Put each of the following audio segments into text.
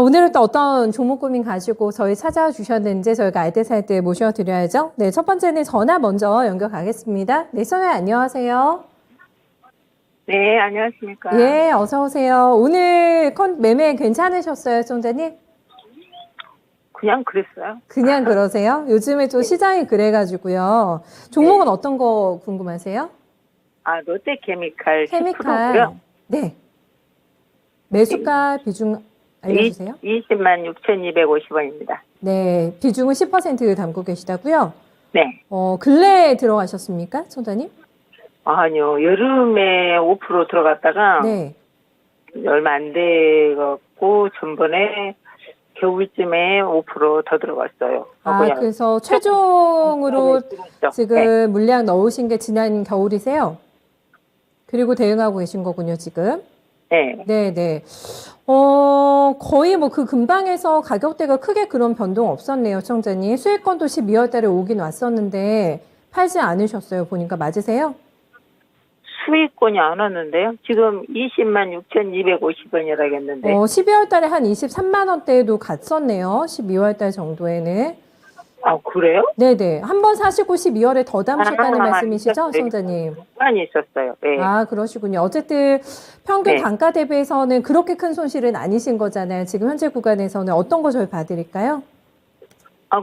오늘은 또 어떤 종목 고민 가지고 저희 찾아와 주셨는지 저희가 알뜰살뜰 모셔드려야죠. 네, 첫 번째는 전화 먼저 연결 가겠습니다. 네, 선생님 안녕하세요. 네, 안녕하십니까. 예, 어서 오세요. 오늘 매매 괜찮으셨어요, 총재님? 그냥 그랬어요. 그냥 그러세요? 요즘에 또 시장이 그래가지고요. 종목은 어떤 거 궁금하세요? 롯데케미칼 케미칼. 10%고요. 네. 매수가 비중 알려주세요. 20만 6,250원입니다. 네, 비중은 10% 담고 계시다고요? 네. 근래에 들어가셨습니까, 총재님? 아니요, 여름에 5% 들어갔다가 네. 얼마 안 돼갖고 전번에 겨울쯤에 5% 더 들어갔어요. 그래서 최종으로 지금 네. 물량 넣으신 게 지난 겨울이세요? 그리고 대응하고 계신 거군요, 지금. 네. 네네. 거의 뭐 그 근방에서 가격대가 크게 그런 변동 없었네요, 청자님. 수익권도 12월 달에 오긴 왔었는데 팔지 않으셨어요, 보니까. 맞으세요? 수익권이 안 왔는데요. 지금 20만 6,250원이라고 했는데. 12월 달에 한 23만 원대에도 갔었네요, 12월 달 정도에는. 그래요? 네네. 한 번 사시고 12월에 더 담으셨다는 말씀이시죠, 있었어요. 청자님? 많이 있었어요. 네. 그러시군요. 어쨌든 평균 네. 단가 대비해서는 그렇게 큰 손실은 아니신 거잖아요. 지금 현재 구간에서는 어떤 거 저희 봐드릴까요?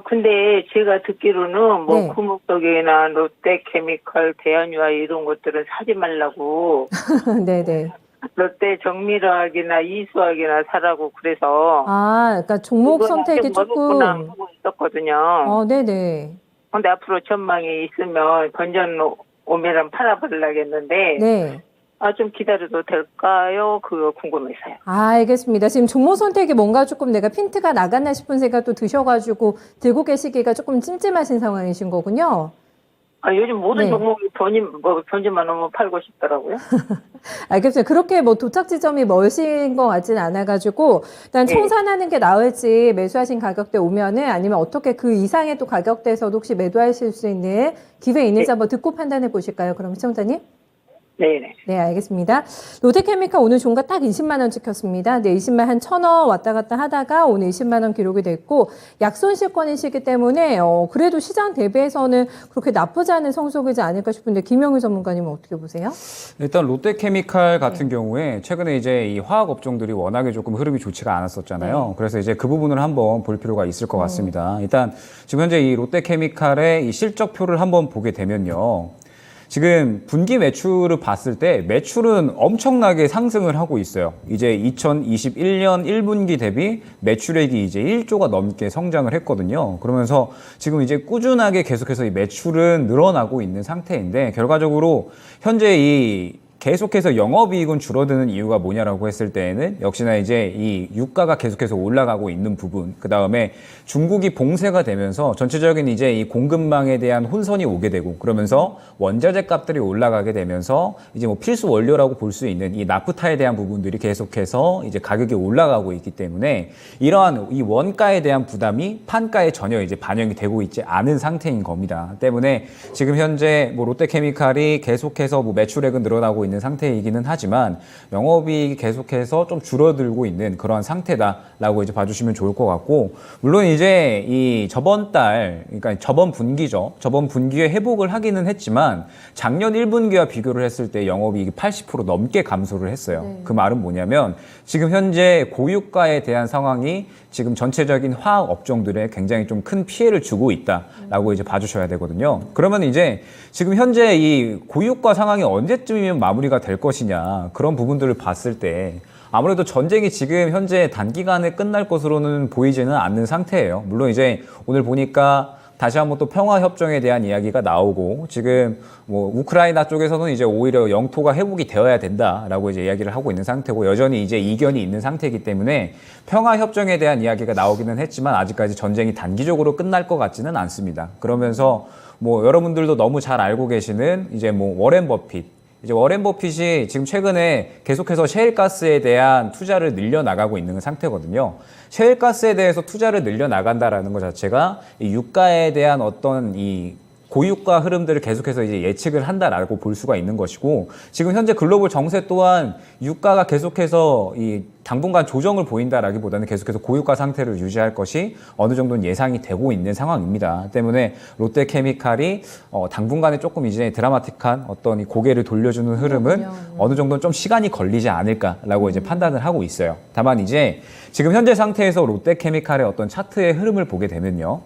근데 제가 듣기로는 네. 구목독이나 롯데케미칼, 대한유화 이런 것들은 사지 말라고 네네. 롯데 정밀화학이나 이수학이나 사라고 그래서 그러니까 종목 선택이 조금. 하고 있었거든요. 네네. 근데 앞으로 전망이 있으면 건전 오면은 팔아버리려겠는데 네. 좀 기다려도 될까요? 그거 궁금해서요. 알겠습니다. 지금 종목 선택이 뭔가 조금 내가 핀트가 나갔나 싶은 생각도 드셔가지고 들고 계시기가 조금 찜찜하신 상황이신 거군요. 요즘 모든 네. 종목이 번지만 오면 팔고 싶더라고요. 알겠어요. 그렇게 뭐 도착 지점이 멀신 것 같진 않아가지고 일단 네. 청산하는 게 나을지 매수하신 가격대 오면은 아니면 어떻게 그 이상의 또 가격대에서도 혹시 매도하실 수 있는 기회 있는지 네. 한번 듣고 판단해 보실까요? 그럼 시청자님? 네네. 네, 알겠습니다. 롯데케미칼 오늘 종가 딱 20만 원 찍혔습니다. 네, 20만 한 1,000원 왔다 갔다 하다가 오늘 20만 원 기록이 됐고 약손실권이시기 때문에 그래도 시장 대비해서는 그렇게 나쁘지 않은 성적이지 않을까 싶은데 김영희 전문가님은 어떻게 보세요? 일단 롯데케미칼 같은 경우에 최근에 이제 이 화학 업종들이 워낙에 조금 흐름이 좋지가 않았었잖아요. 그래서 이제 그 부분을 한번 볼 필요가 있을 것 같습니다. 일단 지금 현재 이 롯데케미칼의 이 실적표를 한번 보게 되면요. 지금 분기 매출을 봤을 때 매출은 엄청나게 상승을 하고 있어요. 이제 2021년 1분기 대비 매출액이 이제 1조가 넘게 성장을 했거든요. 그러면서 지금 이제 꾸준하게 계속해서 이 매출은 늘어나고 있는 상태인데 결과적으로 현재 이 계속해서 영업이익은 줄어드는 이유가 뭐냐라고 했을 때에는 역시나 이제 이 유가가 계속해서 올라가고 있는 부분, 그 다음에 중국이 봉쇄가 되면서 전체적인 이제 이 공급망에 대한 혼선이 오게 되고 그러면서 원자재 값들이 올라가게 되면서 이제 뭐 필수 원료라고 볼 수 있는 이 나프타에 대한 부분들이 계속해서 이제 가격이 올라가고 있기 때문에 이러한 이 원가에 대한 부담이 판가에 전혀 이제 반영이 되고 있지 않은 상태인 겁니다. 때문에 지금 현재 뭐 롯데케미칼이 계속해서 뭐 매출액은 늘어나고 있는 상태이기는 하지만 영업이익이 계속해서 좀 줄어들고 있는 그러한 상태다라고 이제 봐주시면 좋을 것 같고 물론 이제 이 저번 달 그러니까 저번 분기죠. 저번 분기에 회복을 하기는 했지만 작년 1분기와 비교를 했을 때 영업이익이 80% 넘게 감소를 했어요. 네. 그 말은 뭐냐면 지금 현재 고유가에 대한 상황이 지금 전체적인 화학 업종들에 굉장히 좀 큰 피해를 주고 있다라고 이제 봐주셔야 되거든요. 그러면 이제 지금 현재 이 고유가 상황이 언제쯤이면 마무리가 될 것이냐 그런 부분들을 봤을 때 아무래도 전쟁이 지금 현재 단기간에 끝날 것으로는 보이지는 않는 상태예요. 물론 이제 오늘 보니까 다시 한번 또 평화협정에 대한 이야기가 나오고 지금 뭐 우크라이나 쪽에서는 이제 오히려 영토가 회복이 되어야 된다라고 이제 이야기를 하고 있는 상태고 여전히 이제 이견이 있는 상태이기 때문에 평화협정에 대한 이야기가 나오기는 했지만 아직까지 전쟁이 단기적으로 끝날 것 같지는 않습니다. 그러면서 뭐 여러분들도 너무 잘 알고 계시는 이제 뭐 워렌 버핏 이제 워렌 버핏이 지금 최근에 계속해서 셰일가스에 대한 투자를 늘려나가고 있는 상태거든요. 셰일가스에 대해서 투자를 늘려나간다라는 것 자체가 이 유가에 대한 어떤 이 고유가 흐름들을 계속해서 이제 예측을 한다라고 볼 수가 있는 것이고, 지금 현재 글로벌 정세 또한 유가가 계속해서 이 당분간 조정을 보인다라기보다는 계속해서 고유가 상태를 유지할 것이 어느 정도는 예상이 되고 있는 상황입니다. 때문에 롯데케미칼이 당분간에 조금 이제 드라마틱한 어떤 이 고개를 돌려주는 흐름은 어느 정도는 좀 시간이 걸리지 않을까라고 이제 판단을 하고 있어요. 다만 이제 지금 현재 상태에서 롯데케미칼의 어떤 차트의 흐름을 보게 되면요,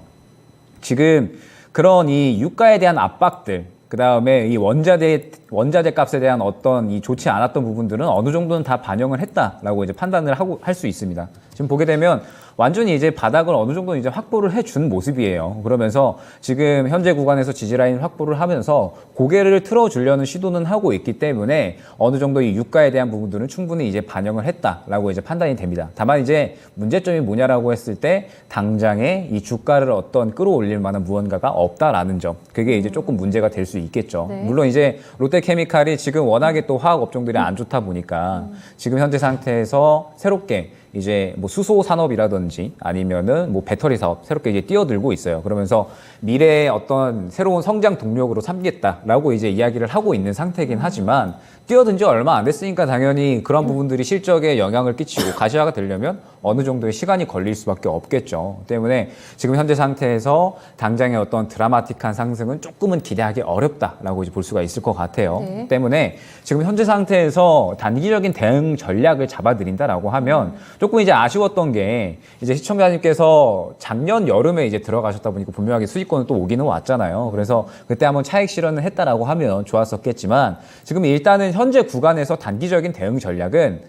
지금 그런 이 유가에 대한 압박들, 그 다음에 이 원자재 값에 대한 어떤 이 좋지 않았던 부분들은 어느 정도는 다 반영을 했다라고 이제 판단을 하고 할 수 있습니다. 지금 보게 되면 완전히 이제 바닥을 어느 정도 이제 확보를 해준 모습이에요. 그러면서 지금 현재 구간에서 지지라인 확보를 하면서 고개를 틀어주려는 시도는 하고 있기 때문에 어느 정도 이 유가에 대한 부분들은 충분히 이제 반영을 했다라고 이제 판단이 됩니다. 다만 이제 문제점이 뭐냐라고 했을 때 당장에 이 주가를 어떤 끌어올릴 만한 무언가가 없다라는 점, 그게 이제 조금 문제가 될 수 있겠죠. 네. 물론 이제 롯데케미칼이 지금 워낙에 또 화학 업종들이 안 좋다 보니까 지금 현재 상태에서 새롭게 이제 뭐 수소 산업이라든지 아니면은 뭐 배터리 사업 새롭게 이제 뛰어들고 있어요. 그러면서 미래의 어떤 새로운 성장 동력으로 삼겠다라고 이제 이야기를 하고 있는 상태이긴 하지만 뛰어든 지 얼마 안 됐으니까 당연히 그런 부분들이 실적에 영향을 끼치고 가시화가 되려면 어느 정도의 시간이 걸릴 수밖에 없겠죠. 때문에 지금 현재 상태에서 당장의 어떤 드라마틱한 상승은 조금은 기대하기 어렵다라고 이제 볼 수가 있을 것 같아요. 네. 때문에 지금 현재 상태에서 단기적인 대응 전략을 잡아드린다라고 하면 조금 이제 아쉬웠던 게 이제 시청자님께서 작년 여름에 이제 들어가셨다 보니까 분명하게 수익권은 또 오기는 왔잖아요. 그래서 그때 한번 차익 실현을 했다라고 하면 좋았었겠지만 지금 일단은 현재 구간에서 단기적인 대응 전략은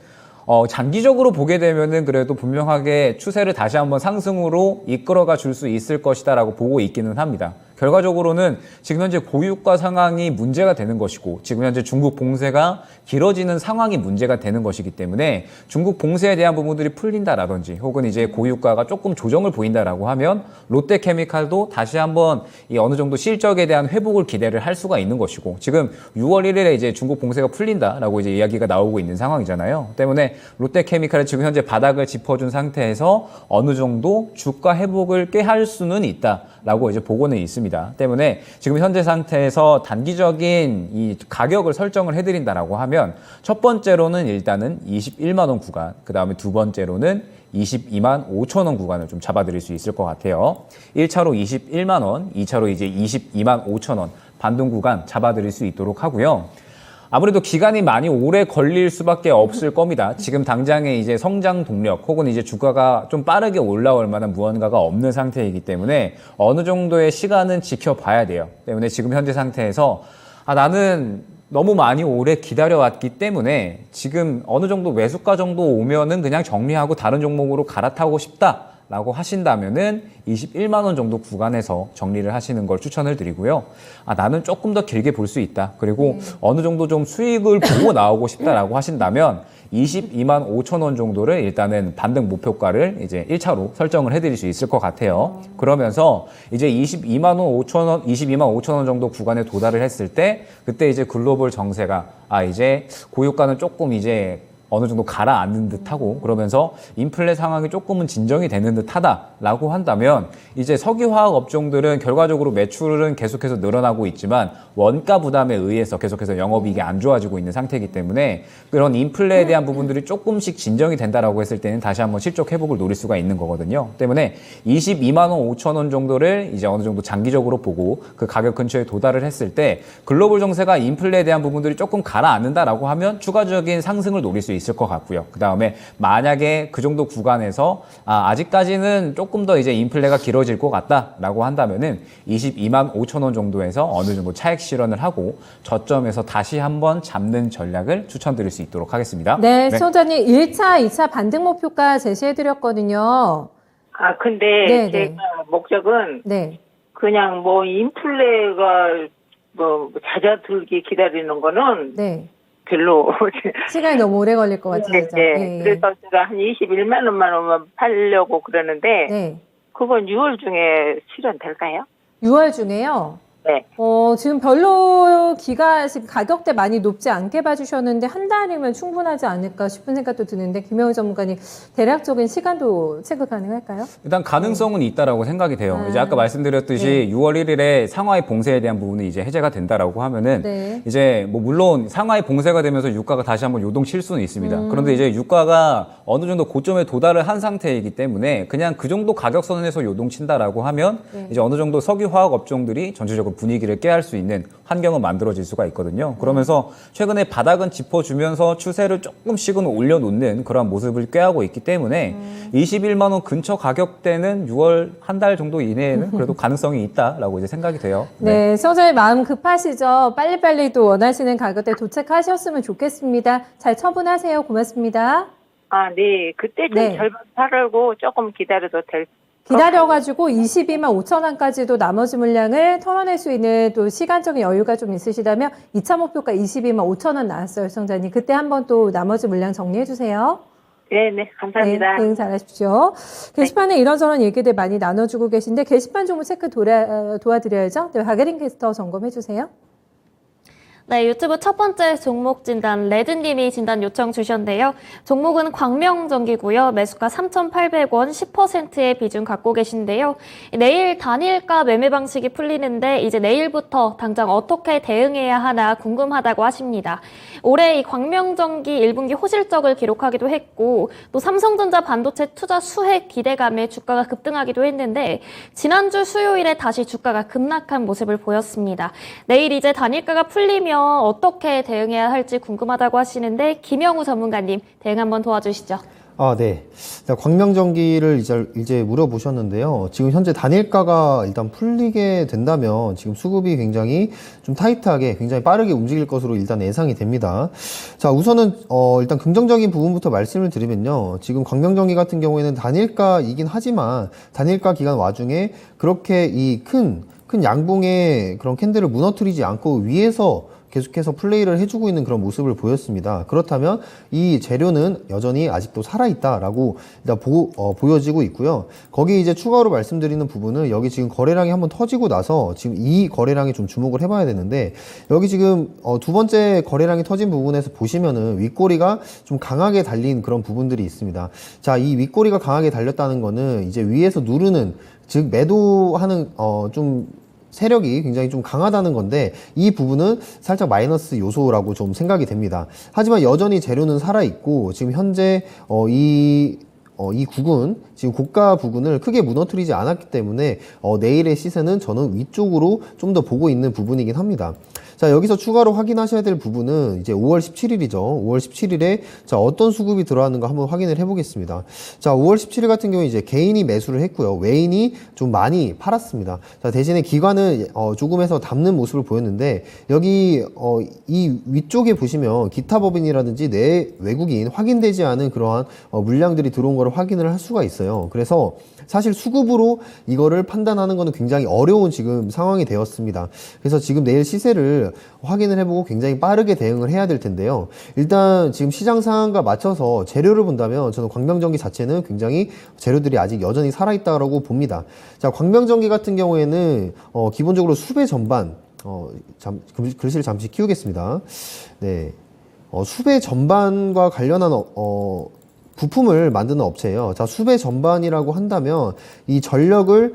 장기적으로 보게 되면은 그래도 분명하게 추세를 다시 한번 상승으로 이끌어가 줄 수 있을 것이다라고 보고 있기는 합니다. 결과적으로는 지금 현재 고유가 상황이 문제가 되는 것이고 지금 현재 중국 봉쇄가 길어지는 상황이 문제가 되는 것이기 때문에 중국 봉쇄에 대한 부분들이 풀린다라든지 혹은 이제 고유가가 조금 조정을 보인다라고 하면 롯데케미칼도 다시 한번 이 어느 정도 실적에 대한 회복을 기대를 할 수가 있는 것이고 지금 6월 1일에 이제 중국 봉쇄가 풀린다라고 이제 이야기가 나오고 있는 상황이잖아요. 때문에 롯데케미칼이 지금 현재 바닥을 짚어준 상태에서 어느 정도 주가 회복을 꾀할 수는 있다라고 이제 보고는 있습니다. 때문에 지금 현재 상태에서 단기적인 이 가격을 설정을 해드린다라고 하면 첫 번째로는 일단은 21만 원 구간, 그 다음에 두 번째로는 22만 5천 원 구간을 좀 잡아드릴 수 있을 것 같아요. 1차로 21만 원, 2차로 이제 22만 5천 원 반등 구간 잡아드릴 수 있도록 하고요. 아무래도 기간이 많이 오래 걸릴 수밖에 없을 겁니다. 지금 당장에 이제 성장 동력 혹은 이제 주가가 좀 빠르게 올라올 만한 무언가가 없는 상태이기 때문에 어느 정도의 시간은 지켜봐야 돼요. 때문에 지금 현재 상태에서 나는 너무 많이 오래 기다려왔기 때문에 지금 어느 정도 매수가 정도 오면은 그냥 정리하고 다른 종목으로 갈아타고 싶다라고 하신다면은 21만 원 정도 구간에서 정리를 하시는 걸 추천을 드리고요. 나는 조금 더 길게 볼 수 있다. 그리고 어느 정도 좀 수익을 보고 나오고 싶다라고 하신다면 22만 5천 원 정도를 일단은 반등 목표가를 이제 1차로 설정을 해드릴 수 있을 것 같아요. 그러면서 이제 22만 5천 원 정도 구간에 도달을 했을 때 그때 이제 글로벌 정세가 이제 고유가는 조금 이제 어느 정도 가라앉는 듯하고 그러면서 인플레 상황이 조금은 진정이 되는 듯하다라고 한다면 이제 석유화학 업종들은 결과적으로 매출은 계속해서 늘어나고 있지만 원가 부담에 의해서 계속해서 영업이익이 안 좋아지고 있는 상태이기 때문에 그런 인플레에 대한 부분들이 조금씩 진정이 된다라고 했을 때는 다시 한번 실적 회복을 노릴 수가 있는 거거든요. 때문에 22만 원 5천 원 정도를 이제 어느 정도 장기적으로 보고 그 가격 근처에 도달을 했을 때 글로벌 정세가 인플레에 대한 부분들이 조금 가라앉는다라고 하면 추가적인 상승을 노릴 수 있을 것 같고요. 그 다음에 만약에 그 정도 구간에서 아직까지는 조금 더 이제 인플레가 길어질 것 같다라고 한다면은 22만 5천 원 정도에서 어느 정도 차익 실현을 하고 저점에서 다시 한번 잡는 전략을 추천드릴 수 있도록 하겠습니다. 네, 시청자님 1차, 2차 반등 목표가 제시해드렸거든요. 근데 네, 제가 네. 목적은 네. 그냥 뭐 인플레가 뭐 잦아들기 기다리는 거는 네. 별로. 시간이 너무 오래 걸릴 것 같아요. 네, 네. 예, 예. 그래서 제가 한 21만 원만 오면 팔려고 그러는데 네. 그건 6월 중에 실현될까요? 6월 중에요. 네. 지금 별로 지금 가격대 많이 높지 않게 봐주셨는데 한 달이면 충분하지 않을까 싶은 생각도 드는데 김영우 전문가님 대략적인 시간도 체크 가능할까요? 일단 가능성은 있다라고 생각이 돼요. 이제 아까 말씀드렸듯이 6월 1일에 상하이 봉쇄에 대한 부분은 이제 해제가 된다라고 하면은 네. 이제 뭐 물론 상하이 봉쇄가 되면서 유가가 다시 한번 요동칠 수는 있습니다. 그런데 이제 유가가 어느 정도 고점에 도달을 한 상태이기 때문에 그냥 그 정도 가격선에서 요동친다라고 하면 이제 어느 정도 석유화학 업종들이 전체적으로 분위기를 깨할 수 있는 환경은 만들어질 수가 있거든요. 그러면서 최근에 바닥은 짚어주면서 추세를 조금씩은 올려놓는 그런 모습을 꾀하고 있기 때문에 21만 원 근처 가격대는 6월 한 달 정도 이내에는 그래도 가능성이 있다라고 이제 생각이 돼요. 네, 서서히 마음 급하시죠? 빨리빨리 또 원하시는 가격대 도착하셨으면 좋겠습니다. 잘 처분하세요. 고맙습니다. 아, 네. 그때 좀 네. 절반 팔고 조금 기다려도 될. 기다려가지고 22만 5천 원까지도 나머지 물량을 털어낼 수 있는 또 시간적인 여유가 좀 있으시다면 2차 목표가 22만 5천 원 나왔어요, 시청자님. 그때 한번 또 나머지 물량 정리해 주세요. 네, 감사합니다. 네, 대응 잘하십시오. 게시판에 이런저런 얘기들 많이 나눠주고 계신데 게시판 종목 체크 도와드려야죠. 네, 박예린 캐스터 점검해 주세요. 네, 유튜브 첫 번째 종목 진단 레드님이 진단 요청 주셨는데요. 종목은 광명전기고요. 매수가 3,800원 10%의 비중 갖고 계신데요. 내일 단일가 매매 방식이 풀리는데 이제 내일부터 당장 어떻게 대응해야 하나 궁금하다고 하십니다. 올해 이 광명전기 1분기 호실적을 기록하기도 했고 또 삼성전자 반도체 투자 수혜 기대감에 주가가 급등하기도 했는데 지난주 수요일에 다시 주가가 급락한 모습을 보였습니다. 내일 이제 단일가가 풀리면 어떻게 대응해야 할지 궁금하다고 하시는데 김영우 전문가님 대응 한번 도와주시죠. 네. 광명전기를 이제 물어보셨는데요. 지금 현재 단일가가 일단 풀리게 된다면 지금 수급이 굉장히 좀 타이트하게 굉장히 빠르게 움직일 것으로 일단 예상이 됩니다. 자, 우선은 일단 긍정적인 부분부터 말씀을 드리면요. 지금 광명전기 같은 경우에는 단일가이긴 하지만 단일가 기간 와중에 그렇게 이 큰 양봉의 그런 캔들을 무너뜨리지 않고 위에서 계속해서 플레이를 해주고 있는 그런 모습을 보였습니다. 그렇다면 이 재료는 여전히 아직도 살아있다라고 일단 보여지고 있고요. 거기에 이제 추가로 말씀드리는 부분은 여기 지금 거래량이 한번 터지고 나서 지금 이 거래량에 좀 주목을 해봐야 되는데 여기 지금 두 번째 거래량이 터진 부분에서 보시면은 윗꼬리가 좀 강하게 달린 그런 부분들이 있습니다. 자, 이 윗꼬리가 강하게 달렸다는 거는 이제 위에서 누르는 즉 매도하는 좀 세력이 굉장히 좀 강하다는 건데 이 부분은 살짝 마이너스 요소라고 좀 생각이 됩니다. 하지만 여전히 재료는 살아있고 지금 현재 이 구근, 지금 고가 부근을 크게 무너뜨리지 않았기 때문에 내일의 시세는 저는 위쪽으로 좀 더 보고 있는 부분이긴 합니다. 자, 여기서 추가로 확인하셔야 될 부분은 이제 5월 17일이죠. 5월 17일에 자, 어떤 수급이 들어왔는가 한번 확인을 해보겠습니다. 자, 5월 17일 같은 경우에 이제 개인이 매수를 했고요. 외인이 좀 많이 팔았습니다. 자, 대신에 기관은 조금해서 담는 모습을 보였는데 여기 이 위쪽에 보시면 기타 법인이라든지 내 외국인 확인되지 않은 그러한 물량들이 들어온 거를 확인을 할 수가 있어요. 그래서 사실 수급으로 이거를 판단하는 거는 굉장히 어려운 지금 상황이 되었습니다. 그래서 지금 내일 시세를 확인을 해보고 굉장히 빠르게 대응을 해야 될 텐데요. 일단 지금 시장 상황과 맞춰서 재료를 본다면 저는 광명전기 자체는 굉장히 재료들이 아직 여전히 살아있다고 봅니다. 자, 광명전기 같은 경우에는 기본적으로 수배 전반 글씨를 잠시 키우겠습니다. 네, 수배 전반과 관련한 부품을 만드는 업체예요. 자, 수배 전반이라고 한다면 이 전력을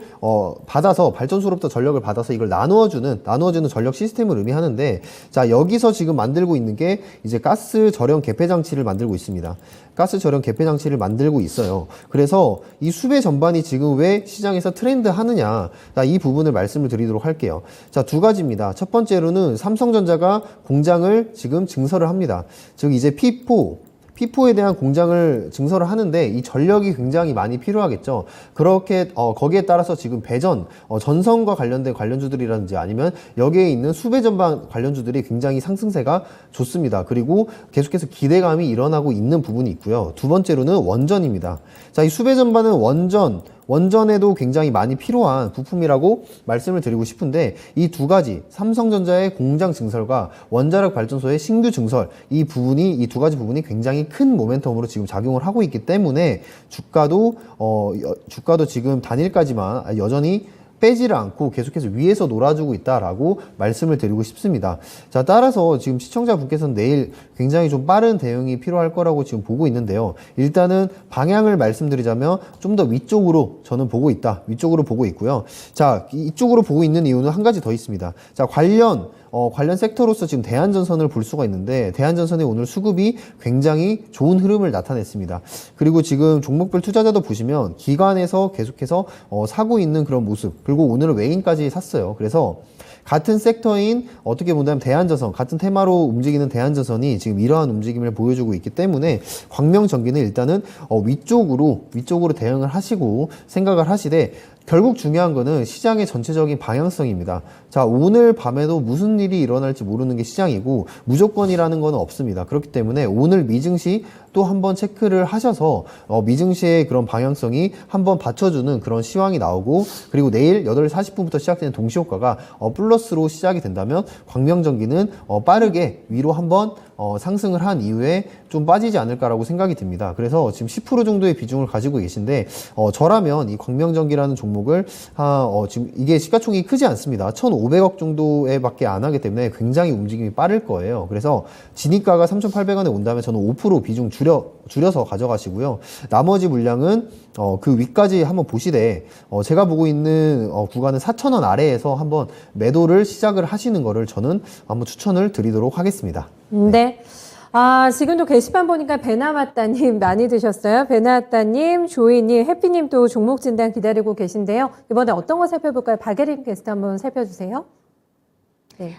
받아서 발전소로부터 전력을 받아서 이걸 나누어주는 전력 시스템을 의미하는데 자, 여기서 지금 만들고 있는 게 이제 가스 절연 개폐 장치를 만들고 있습니다. 가스 절연 개폐 장치를 만들고 있어요. 그래서 이 수배 전반이 지금 왜 시장에서 트렌드 하느냐, 자, 이 부분을 말씀을 드리도록 할게요. 자, 두 가지입니다. 첫 번째로는 삼성전자가 공장을 지금 증설을 합니다. 즉 이제 P4에 대한 공장을 증설을 하는데 이 전력이 굉장히 많이 필요하겠죠. 그렇게 거기에 따라서 지금 배전, 전선과 관련된 관련주들이라든지 아니면 여기에 있는 수배 전반 관련주들이 굉장히 상승세가 좋습니다. 그리고 계속해서 기대감이 일어나고 있는 부분이 있고요. 두 번째로는 원전입니다. 자, 이 수배 전반은 원전에도 굉장히 많이 필요한 부품이라고 말씀을 드리고 싶은데 이 두 가지 삼성전자의 공장 증설과 원자력 발전소의 신규 증설 이 두 가지 부분이 굉장히 큰 모멘텀으로 지금 작용을 하고 있기 때문에 주가도 지금 단일까지만 여전히 빼지를 않고 계속해서 위에서 놀아주고 있다라고 말씀을 드리고 싶습니다. 자, 따라서 지금 시청자분께서는 내일 굉장히 좀 빠른 대응이 필요할 거라고 지금 보고 있는데요. 일단은 방향을 말씀드리자면 좀 더 위쪽으로 저는 보고 있다. 위쪽으로 보고 있고요. 자, 이쪽으로 보고 있는 이유는 한 가지 더 있습니다. 자, 관련 섹터로서 지금 대한전선을 볼 수가 있는데 대한전선의 오늘 수급이 굉장히 좋은 흐름을 나타냈습니다. 그리고 지금 종목별 투자자도 보시면 기관에서 계속해서 사고 있는 그런 모습, 그리고 오늘은 외인까지 샀어요. 그래서 같은 섹터인 어떻게 본다면 대한전선, 같은 테마로 움직이는 대한전선이 지금 이러한 움직임을 보여주고 있기 때문에 광명전기는 일단은 위쪽으로 대응을 하시고 생각을 하시되, 결국 중요한 거는 시장의 전체적인 방향성입니다. 자, 오늘 밤에도 무슨 일이 일어날지 모르는 게 시장이고 무조건이라는 건 없습니다. 그렇기 때문에 오늘 미증시 또 한번 체크를 하셔서 미증시의 그런 방향성이 한번 받쳐주는 그런 시황이 나오고, 그리고 내일 8시 40분부터 시작되는 동시효과가 플러스로 시작이 된다면 광명전기는 빠르게 위로 한번 상승을 한 이후에 좀 빠지지 않을까라고 생각이 듭니다. 그래서 지금 10% 정도의 비중을 가지고 계신데 저라면 이 광명전기라는 종목을 지금 이게 시가총액이 크지 않습니다. 1,500억 정도에 밖에 안 하기 때문에 굉장히 움직임이 빠를 거예요. 그래서 진입가가 3,800원에 온다면 저는 5% 비중 줄여서 가져가시고요. 나머지 물량은 그 위까지 한번 보시되 제가 보고 있는 구간은 4,000원 아래에서 한번 매도를 시작을 하시는 거를 저는 한번 추천을 드리도록 하겠습니다. 네. 지금도 게시판 보니까 배나왔다님 많이 드셨어요. 배나왔다님, 조이님, 해피님 또 종목 진단 기다리고 계신데요. 이번에 어떤 거 살펴볼까요? 박예림 게스트 한번 살펴주세요.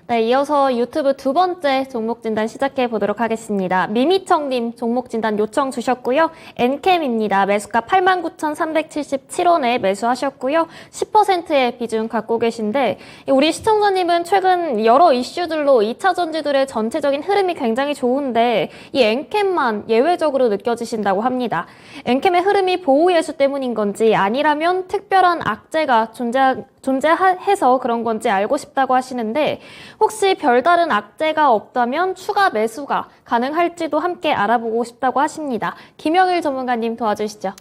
네, 이어서 유튜브 두 번째 종목 진단 시작해 보도록 하겠습니다. 미미청님 종목 진단 요청 주셨고요. 엔캠입니다. 매수가 89,377원에 매수하셨고요. 10%의 비중 갖고 계신데, 우리 시청자님은 최근 여러 이슈들로 2차 전지들의 전체적인 흐름이 굉장히 좋은데 이 엔캠만 예외적으로 느껴지신다고 합니다. 엔캠의 흐름이 보호예수 때문인 건지 아니라면 특별한 악재가 존재해서 그런 건지 알고 싶다고 하시는데, 혹시 별다른 악재가 없다면 추가 매수가 가능할지도 함께 알아보고 싶다고 하십니다. 김영일 전문가님 도와주시죠.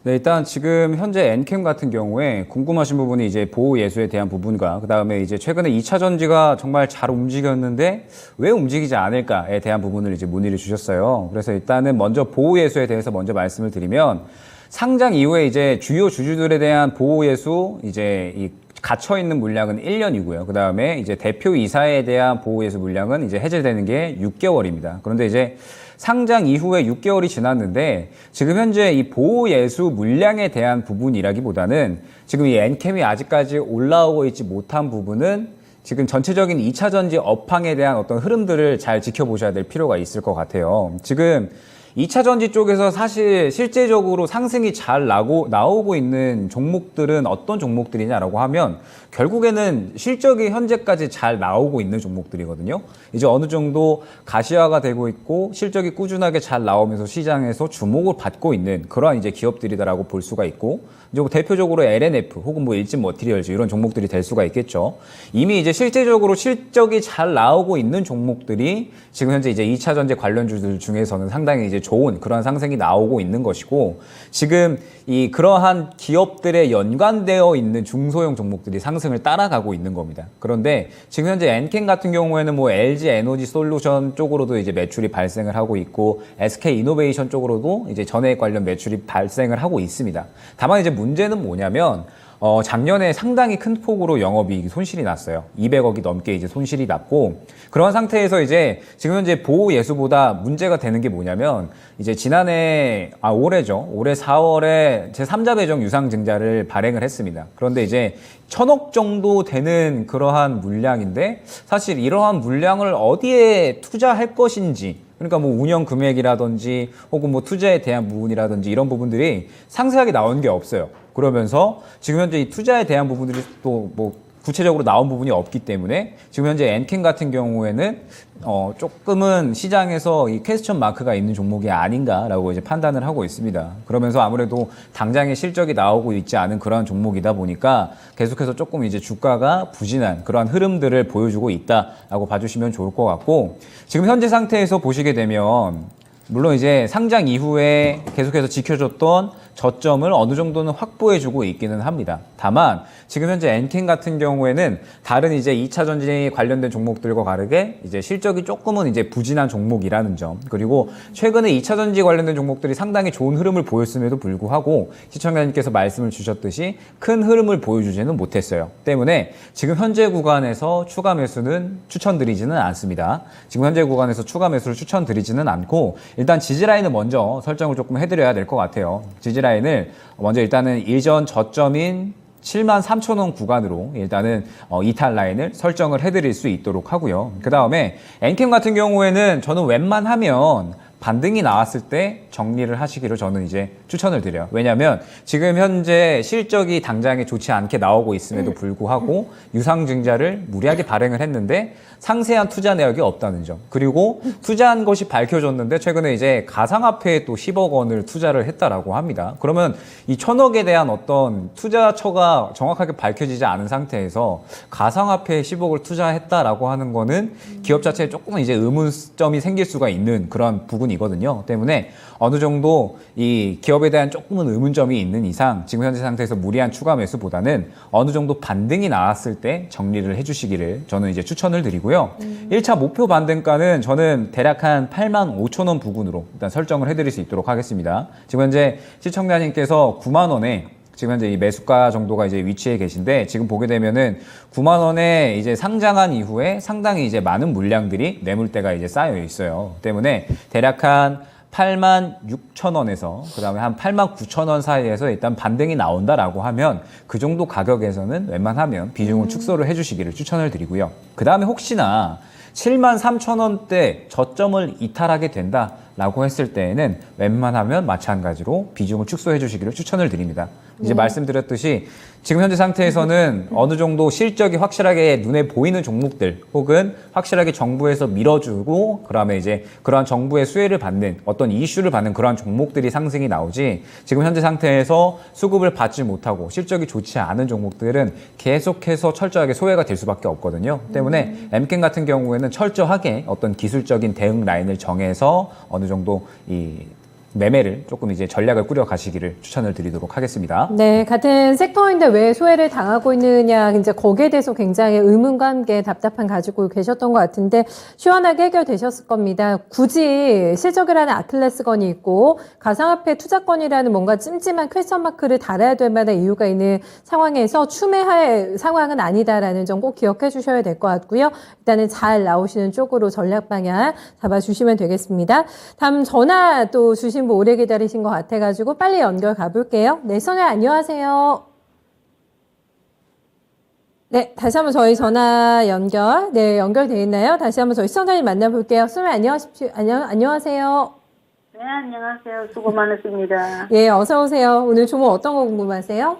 네, 일단 지금 현재 엔캠 같은 경우에 궁금하신 부분이 이제 보호 예수에 대한 부분과 그다음에 이제 최근에 2차 전지가 정말 잘 움직였는데 왜 움직이지 않을까에 대한 부분을 이제 문의를 주셨어요. 그래서 일단은 먼저 보호 예수에 대해서 먼저 말씀을 드리면, 상장 이후에 이제 주요 주주들에 대한 보호 예수, 이제 이 갇혀 있는 물량은 1년이고요. 그 다음에 이제 대표 이사에 대한 보호 예수 물량은 이제 해제되는 게 6개월입니다. 그런데 이제 상장 이후에 6개월이 지났는데 지금 현재 이 보호 예수 물량에 대한 부분이라기보다는 지금 이 엔캠이 아직까지 올라오고 있지 못한 부분은 지금 전체적인 2차 전지 업황에 대한 어떤 흐름들을 잘 지켜보셔야 될 필요가 있을 것 같아요. 지금 2차 전지 쪽에서 사실 실제적으로 상승이 잘 나오고 있는 종목들은 어떤 종목들이냐라고 하면 결국에는 실적이 현재까지 잘 나오고 있는 종목들이거든요. 이제 어느 정도 가시화가 되고 있고 실적이 꾸준하게 잘 나오면서 시장에서 주목을 받고 있는 그러한 이제 기업들이다라고 볼 수가 있고, 이제 대표적으로 LNF 혹은 뭐 일진 머티리얼즈 이런 종목들이 될 수가 있겠죠. 이미 이제 실제적으로 실적이 잘 나오고 있는 종목들이 지금 현재 이제 2차 전지 관련주들 중에서는 상당히 이제 좋은 그러한 상승이 나오고 있는 것이고, 지금 이 그러한 기업들에 연관되어 있는 중소형 종목들이 상승을 따라가고 있는 겁니다. 그런데 지금 현재 엔캠 같은 경우에는 뭐 LG 에너지 솔루션 쪽으로도 이제 매출이 발생을 하고 있고, SK 이노베이션 쪽으로도 이제 전해액 관련 매출이 발생을 하고 있습니다. 다만 이제 문제는 뭐냐면 작년에 상당히 큰 폭으로 영업이익 손실이 났어요. 200억이 넘게 이제 손실이 났고, 그런 상태에서 이제 지금 현재 보호 예수보다 문제가 되는 게 뭐냐면, 이제 올해죠. 올해 4월에 제3자 배정 유상증자를 발행을 했습니다. 그런데 이제 1,000억 정도 되는 그러한 물량인데, 사실 이러한 물량을 어디에 투자할 것인지, 그러니까 뭐 운영 금액이라든지 혹은 뭐 투자에 대한 부분이라든지 이런 부분들이 상세하게 나온 게 없어요. 그러면서 지금 현재 이 투자에 대한 부분들이 또 뭐 구체적으로 나온 부분이 없기 때문에 지금 현재 엔캠 같은 경우에는 조금은 시장에서 이 퀘스천 마크가 있는 종목이 아닌가라고 이제 판단을 하고 있습니다. 그러면서 아무래도 당장의 실적이 나오고 있지 않은 그러한 종목이다 보니까 계속해서 조금 이제 주가가 부진한 그러한 흐름들을 보여주고 있다라고 봐주시면 좋을 것 같고, 지금 현재 상태에서 보시게 되면 물론 이제 상장 이후에 계속해서 지켜줬던 저점을 어느 정도는 확보해주고 있기는 합니다. 다만 지금 현재 엔킨 같은 경우에는 다른 이제 2차 전지 관련된 종목들과 다르게 이제 실적이 조금은 이제 부진한 종목이라는 점, 그리고 최근에 2차 전지 관련된 종목들이 상당히 좋은 흐름을 보였음에도 불구하고 시청자님께서 말씀을 주셨듯이 큰 흐름을 보여주지는 못했어요. 때문에 지금 현재 구간에서 추가 매수는 추천드리지는 않습니다. 지금 현재 구간에서 추가 매수를 추천드리지는 않고 일단 지지라인을 먼저 설정을 조금 해드려야 될 것 같아요. 지지라인을 먼저 일단은 일전 저점인 73,000원 구간으로 일단은 이탈 라인을 설정을 해드릴 수 있도록 하고요. 그 다음에 엔캠 같은 경우에는 저는 웬만하면 반등이 나왔을 때 정리를 하시기를 저는 이제 추천을 드려요. 왜냐하면 지금 현재 실적이 당장에 좋지 않게 나오고 있음에도 불구하고 유상증자를 무리하게 발행을 했는데 상세한 투자 내역이 없다는 점. 그리고 투자한 것이 밝혀졌는데 최근에 이제 가상화폐에 또 10억 원을 투자를 했다라고 합니다. 그러면 이 1,000억에 대한 어떤 투자처가 정확하게 밝혀지지 않은 상태에서 가상화폐에 10억을 투자했다라고 하는 거는 기업 자체에 조금은 이제 의문점이 생길 수가 있는 그런 부분이거든요. 때문에 어느 정도 이 기업에 대한 조금은 의문점이 있는 이상 지금 현재 상태에서 무리한 추가 매수보다는 어느 정도 반등이 나왔을 때 정리를 해주시기를 저는 이제 추천을 드리고요. 1차 목표 반등가는 저는 대략 한 85,000원 부근으로 일단 설정을 해드릴 수 있도록 하겠습니다. 지금 현재 시청자님께서 9만 원에 지금 현재 이 매수가 정도가 이제 위치해 계신데 지금 보게 되면은 9만 원에 이제 상장한 이후에 상당히 이제 많은 물량들이 매물대가 이제 쌓여 있어요. 때문에 대략 한 86,000원에서 그 다음에 한 89,000원 사이에서 일단 반등이 나온다라고 하면 그 정도 가격에서는 웬만하면 비중을 축소를 해주시기를 추천을 드리고요. 그 다음에 혹시나 73,000원대 저점을 이탈하게 된다라고 했을 때에는 웬만하면 마찬가지로 비중을 축소해 주시기를 추천을 드립니다. 이제 말씀드렸듯이 지금 현재 상태에서는 어느 정도 실적이 확실하게 눈에 보이는 종목들 혹은 확실하게 정부에서 밀어주고 그다음에 이제 그러한 정부의 수혜를 받는 어떤 이슈를 받는 그러한 종목들이 상승이 나오지 지금 현재 상태에서 수급을 받지 못하고 실적이 좋지 않은 종목들은 계속해서 철저하게 소외가 될 수밖에 없거든요. 때문에 엠켄 같은 경우에는 철저하게 어떤 기술적인 대응 라인을 정해서 어느 정도 이 매매를 조금 이제 전략을 꾸려 가시기를 추천을 드리도록 하겠습니다. 네, 같은 섹터인데 왜 소외를 당하고 있느냐, 이제 거기에 대해서 굉장히 의문과 함께 답답함 가지고 계셨던 것 같은데, 시원하게 해결되셨을 겁니다. 굳이 실적이라는 아킬레스건이 있고, 가상화폐 투자권이라는 뭔가 찜찜한 퀘스천 마크를 달아야 될 만한 이유가 있는 상황에서 추매할 상황은 아니다라는 점 꼭 기억해 주셔야 될 것 같고요. 일단은 잘 나오시는 쪽으로 전략 방향 잡아주시면 되겠습니다. 다음 전화 또 주신 분 오래 기다리신 것 같아가지고 빨리 연결 가볼게요. 네, 선생님 안녕하세요. 네, 다시 한번 저희 전화 연결, 네, 연결돼 있나요? 다시 한번 저희 시청자님 만나볼게요. 선생님 안녕하십시오. 안녕하세요. 네, 안녕하세요. 수고 많으십니다. 예, 어서 오세요. 오늘 종목 어떤 거 궁금하세요?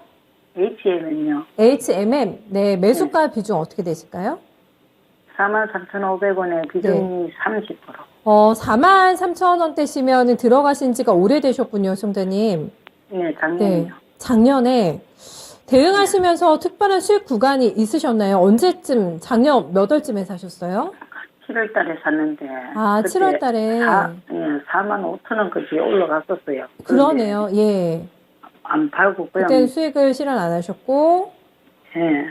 HM은요. HMM, 네, 매수가 비중 어떻게 되실까요? 43,500원에 비중이 30%. 43,000원대시면 들어가신 지가 오래되셨군요, 송대님. 네, 작년이요. 네, 작년에 대응하시면서 특별한 수익 구간이 있으셨나요? 언제쯤, 작년 몇 월쯤에 사셨어요? 7월 달에 샀는데. 아, 7월 달에. 45,000원까지 올라갔었어요. 그러네요, 예. 안 팔고 그냥. 그때는 수익을 실현 안 하셨고, 예.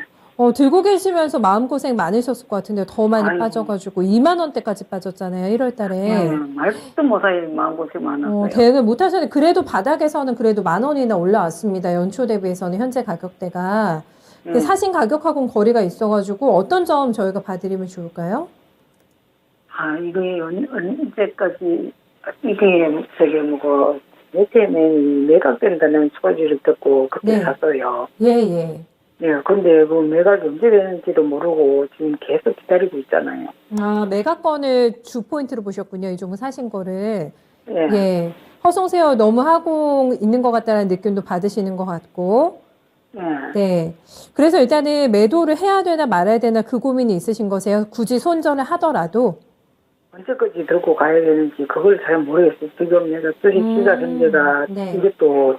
들고 계시면서 마음고생 많으셨을 것 같은데 더 많이 아이고. 빠져가지고 2만 원대까지 빠졌잖아요, 1월 달에. 말도 못할 마음고생 많았어요. 대응을 못 하셨는데 그래도 바닥에서는 그래도 10,000원이나 올라왔습니다. 연초 대비해서는 현재 가격대가. 근데 사신 가격하고는 거리가 있어가지고 어떤 점 저희가 봐드리면 좋을까요? 이게 언제까지, 이게 HM이 매각된다는 소리를 듣고 그때 네. 샀어요. 예. 예, 근데 그 매각이 언제 되는지도 모르고 지금 계속 기다리고 있잖아요. 아, 매각권을 주 포인트로 보셨군요. 이 종목 사신 거를. 예. 예. 허송세요 너무 하고 있는 것 같다는 느낌도 받으시는 것 같고. 예. 네. 그래서 일단은 매도를 해야 되나 말아야 되나 그 고민이 있으신 거세요? 굳이 손절을 하더라도. 언제까지 들고 가야 되는지 그걸 잘 모르겠어요. 지금 내가 주식 시작 현재가 네. 이게 또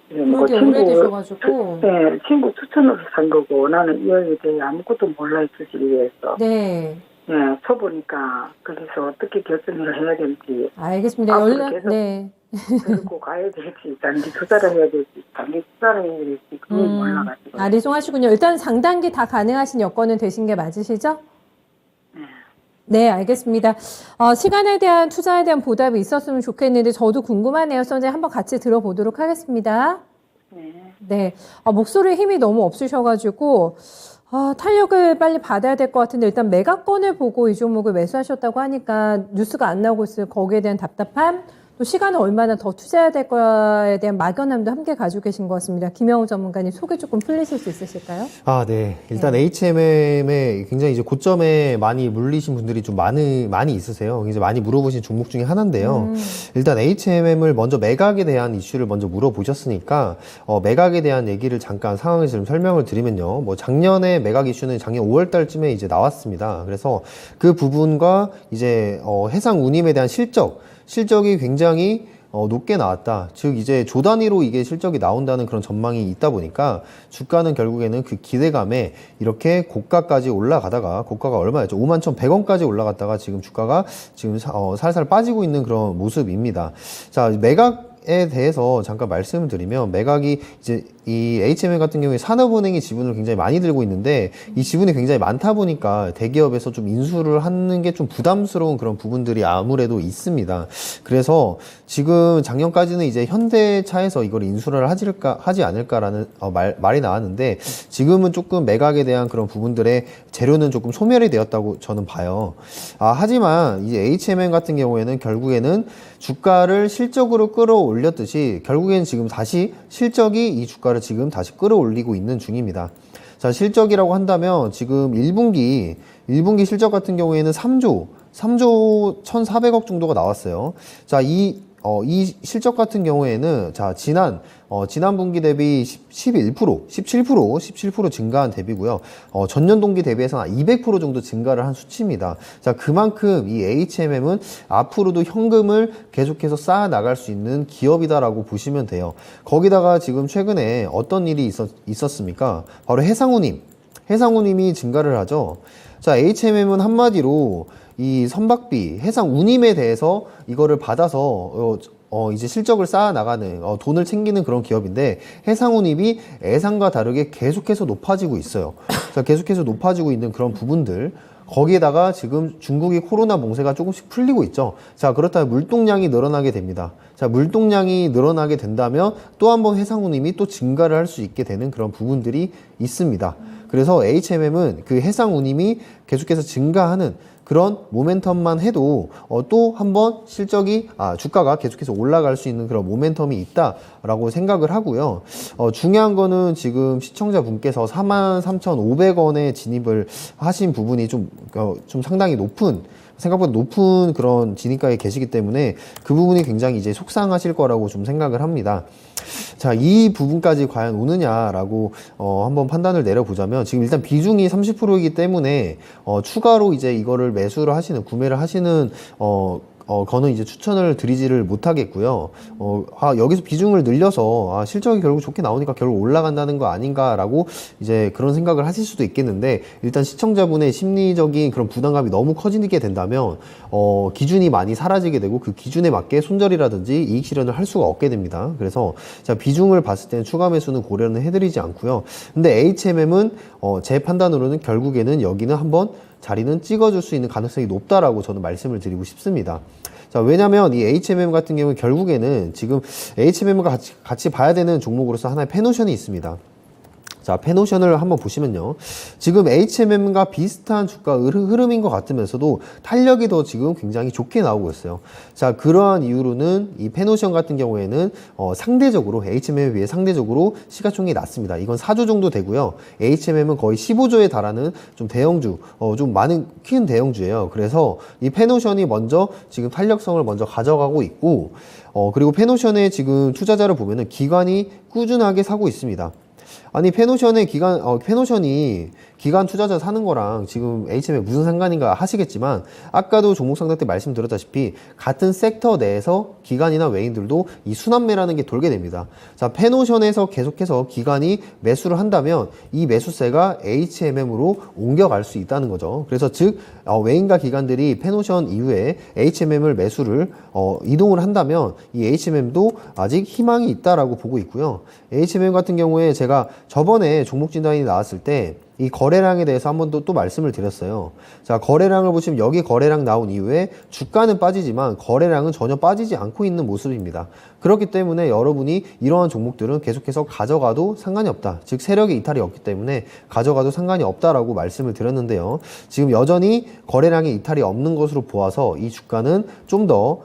그렇게 오래되셔가지고. 네, 친구 추천으로 산 거고 나는 이형에 대해 아무것도 몰라요. 주식에 대해서. 네. 예, 쳐보니까 거기서 어떻게 결정을 해야 될지. 알겠습니다. 앞으로 연락, 계속- 네. 들고 가야 될지 단기 투자를 해야 될지 단기 투자를 해야 될지 그걸 몰라가지고. 아리송하시군요. 일단 상단기 다 가능하신 여건은 되신 게 맞으시죠? 네, 알겠습니다. 시간에 대한 투자에 대한 보답이 있었으면 좋겠는데 저도 궁금하네요. 선생님 한번 같이 들어보도록 하겠습니다. 네, 목소리에 힘이 너무 없으셔가지고 탄력을 빨리 받아야 될 것 같은데 일단 매각권을 보고 이 종목을 매수하셨다고 하니까 뉴스가 안 나오고 있어요. 거기에 대한 답답함, 또 시간을 얼마나 더 투자해야 될 거에 대한 막연함도 함께 가지고 계신 것 같습니다. 김영우 전문가님 소개 조금 풀리실 수 있으실까요? 네. 일단 HMM에 굉장히 이제 고점에 많이 물리신 분들이 좀 많이 있으세요. 이제 많이 물어보신 종목 중에 하나인데요. 일단 HMM을 먼저 매각에 대한 이슈를 먼저 물어보셨으니까, 매각에 대한 얘기를 잠깐 상황을 좀 설명을 드리면요. 뭐 작년에 매각 이슈는 작년 5월 달쯤에 이제 나왔습니다. 그래서 그 부분과 이제, 해상운임에 대한 실적이 굉장히 높게 나왔다. 즉 이제 조 단위로 이게 실적이 나온다는 그런 전망이 있다 보니까 주가는 결국에는 그 기대감에 이렇게 고가까지 올라가다가 고가가 얼마였죠? 51,100원까지 올라갔다가 지금 주가가 지금 살살 빠지고 있는 그런 모습입니다. 자, 매각에 대해서 잠깐 말씀을 드리면 매각이 이제 이 HMM 같은 경우에 산업은행이 지분을 굉장히 많이 들고 있는데 이 지분이 굉장히 많다 보니까 대기업에서 좀 인수를 하는 게 좀 부담스러운 그런 부분들이 아무래도 있습니다. 그래서 지금 작년까지는 이제 현대차에서 이걸 인수를 하지 않을까라는 말이 나왔는데 지금은 조금 매각에 대한 그런 부분들의 재료는 조금 소멸이 되었다고 저는 봐요. 하지만 이제 HMM 같은 경우에는 결국에는 주가를 실적으로 끌어올렸듯이 결국에는 지금 다시 실적이 이 주가를 지금 다시 끌어올리고 있는 중입니다. 자, 실적이라고 한다면 지금 1분기 실적 같은 경우에는 3조 1,400억 정도가 나왔어요. 자, 이 실적 같은 경우에는 자, 지난 분기 대비 17% 증가한 대비고요. 전년 동기 대비해서 200% 정도 증가를 한 수치입니다. 자, 그만큼 이 HMM은 앞으로도 현금을 계속해서 쌓아 나갈 수 있는 기업이다라고 보시면 돼요. 거기다가 지금 최근에 어떤 일이 있었습니까? 바로 해상운임이 증가를 하죠. 자, HMM은 한마디로 이 선박비, 해상 운임에 대해서 이거를 받아서 이제 실적을 쌓아 나가는 돈을 챙기는 그런 기업인데 해상 운임이 예상과 다르게 계속해서 높아지고 있어요. 자, 계속해서 높아지고 있는 그런 부분들. 거기에다가 지금 중국이 코로나 몽세가 조금씩 풀리고 있죠. 자, 그렇다면 물동량이 늘어나게 됩니다. 자, 물동량이 늘어나게 된다면 또 한 번 해상 운임이 또 증가를 할 수 있게 되는 그런 부분들이 있습니다. 그래서 HMM은 그 해상 운임이 계속해서 증가하는 그런 모멘텀만 해도 또 한 번 주가가 계속해서 올라갈 수 있는 그런 모멘텀이 있다라고 생각을 하고요. 중요한 거는 지금 시청자분께서 43,500원에 진입을 하신 부분이 좀 상당히 생각보다 높은 그런 진입가에 계시기 때문에 그 부분이 굉장히 이제 속상하실 거라고 좀 생각을 합니다. 자, 이 부분까지 과연 오느냐라고 한번 판단을 내려보자면 지금 일단 비중이 30%이기 때문에 추가로 이제 이거를 구매를 하시는 거는 이제 추천을 드리지를 못하겠고요. 여기서 비중을 늘려서 실적이 결국 좋게 나오니까 결국 올라간다는 거 아닌가라고 이제 그런 생각을 하실 수도 있겠는데 일단 시청자분의 심리적인 그런 부담감이 너무 커지게 된다면 기준이 많이 사라지게 되고 그 기준에 맞게 손절이라든지 이익 실현을 할 수가 없게 됩니다. 그래서 자, 비중을 봤을 때는 추가 매수는 고려는 해드리지 않고요. 근데 HMM은 제 판단으로는 결국에는 여기는 한번 자리는 찍어줄 수 있는 가능성이 높다라고 저는 말씀을 드리고 싶습니다. 자, 왜냐면 이 HMM 같은 경우는 결국에는 지금 HMM과 같이 봐야 되는 종목으로서 하나의 페노션이 있습니다. 자, 페노션을 한번 보시면요. 지금 HMM과 비슷한 주가 흐름인 것 같으면서도 탄력이 더 지금 굉장히 좋게 나오고 있어요. 자, 그러한 이유로는 이 페노션 같은 경우에는 상대적으로 HMM에 비해 상대적으로 시가총액이 낮습니다. 이건 4조 정도 되고요. HMM은 거의 15조에 달하는 좀 대형주, 좀 큰 대형주예요. 그래서 이 페노션이 먼저 지금 탄력성을 먼저 가져가고 있고, 그리고 페노션의 지금 투자자를 보면은 기관이 꾸준하게 사고 있습니다. 아니, 페노션이 기관 투자자 사는 거랑 지금 HM에 무슨 상관인가 하시겠지만, 아까도 종목 상담 때 말씀드렸다시피, 같은 섹터 내에서 기관이나 외인들도 이 순환매라는 게 돌게 됩니다. 자, 페노션에서 계속해서 기관이 매수를 한다면, 이 매수세가 HMM으로 옮겨갈 수 있다는 거죠. 그래서 즉, 외인과 기관들이 페노션 이후에 HMM을 매수를, 이동을 한다면, 이 HMM도 아직 희망이 있다라고 보고 있고요. HMM 같은 경우에 제가 저번에 종목 진단이 나왔을 때, 이 거래량에 대해서 한 번 또 말씀을 드렸어요. 자, 거래량을 보시면 여기 거래량 나온 이후에 주가는 빠지지만 거래량은 전혀 빠지지 않고 있는 모습입니다. 그렇기 때문에 여러분이 이러한 종목들은 계속해서 가져가도 상관이 없다. 즉, 세력의 이탈이 없기 때문에 가져가도 상관이 없다라고 말씀을 드렸는데요. 지금 여전히 거래량의 이탈이 없는 것으로 보아서 이 주가는 좀 더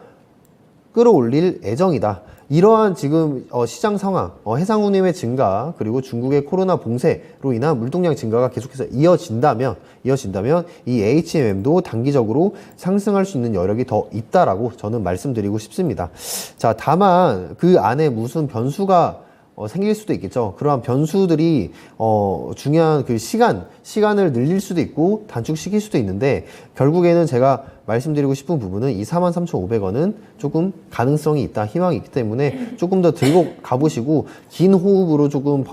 끌어올릴 예정이다. 이러한 지금 시장 상황, 해상운임의 증가, 그리고 중국의 코로나 봉쇄로 인한 물동량 증가가 계속해서 이어진다면 이 HMM도 단기적으로 상승할 수 있는 여력이 더 있다라고 저는 말씀드리고 싶습니다. 자, 다만 그 안에 무슨 변수가 생길 수도 있겠죠. 그러한 변수들이 중요한 그 시간을 늘릴 수도 있고 단축시킬 수도 있는데, 결국에는 제가 말씀드리고 싶은 부분은 이 43,500원은 조금 가능성이 있다, 희망이 있기 때문에 조금 더 들고 가보시고 긴 호흡으로 조금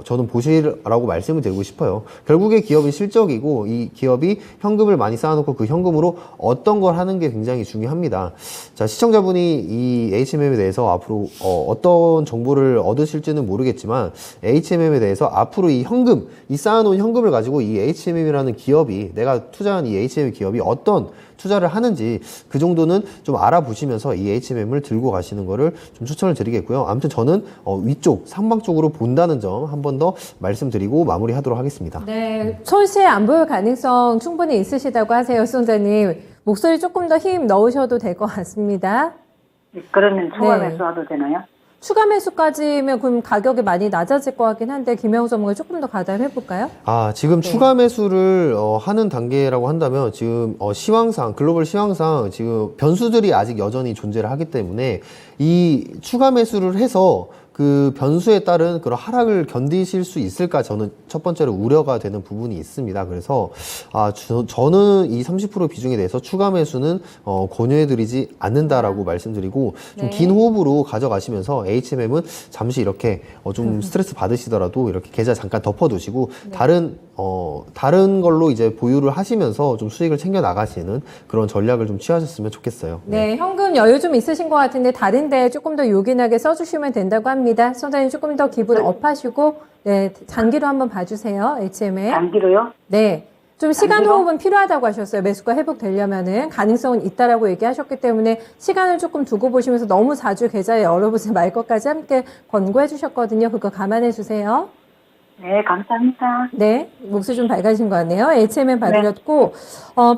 저는 보시라고 말씀을 드리고 싶어요. 결국에 기업이 실적이고 이 기업이 현금을 많이 쌓아놓고 그 현금으로 어떤 걸 하는 게 굉장히 중요합니다. 자, 시청자분이 이 HMM에 대해서 앞으로 어떤 정보를 얻으실지는 모르겠지만, HMM에 대해서 앞으로 이 현금, 이 쌓아놓은 현금을 가지고 이 HMM이라는 기업이, 내가 투자한 이 HMM 기업이 어떤 투자를 하는지 그 정도는 좀 알아보시면서 이 HMM을 들고 가시는 거를 좀 추천을 드리겠고요. 아무튼 저는 위쪽, 상방 쪽으로 본다는 점 한 번 더 말씀드리고 마무리하도록 하겠습니다. 네, 손실 안 보일 가능성 충분히 있으시다고 하세요, 수장님. 목소리 조금 더 힘 넣으셔도 될 것 같습니다. 그러면 추가 네. 매수하도 되나요? 추가 매수까지면 그럼 가격이 많이 낮아질 것 같긴 한데, 김영우 전문가 조금 더 가담해 볼까요? 지금 추가 매수를 하는 단계라고 한다면, 지금 시황상, 글로벌 시황상 지금 변수들이 아직 여전히 존재를 하기 때문에 이 추가 매수를 해서 그 변수에 따른 그런 하락을 견디실 수 있을까, 저는 첫 번째로 우려가 되는 부분이 있습니다. 그래서 저는 이 30% 비중에 대해서 추가 매수는 권유해드리지 않는다라고 말씀드리고, 좀 긴 호흡으로 가져가시면서 HMM은 잠시 이렇게 좀 스트레스 받으시더라도 이렇게 계좌 잠깐 덮어두시고 다른 걸로 이제 보유를 하시면서 좀 수익을 챙겨 나가시는 그런 전략을 좀 취하셨으면 좋겠어요. 네, 현금 여유 좀 있으신 것 같은데 다른데 조금 더 요긴하게 써주시면 된다고 합니다. 소장님 조금 더 기분 업하시고, 네, 장기로 한번 봐주세요, HMM. 단기로요? 네. 좀 시간 단기로? 호흡은 필요하다고 하셨어요. 매수가 회복되려면은 가능성은 있다라고 얘기하셨기 때문에 시간을 조금 두고 보시면서 너무 자주 계좌에 열어보지 말 것까지 함께 권고해 주셨거든요. 그거 감안해 주세요. 네, 감사합니다. 네, 목소리 좀 밝아진 것 같네요. HMM 받으셨고,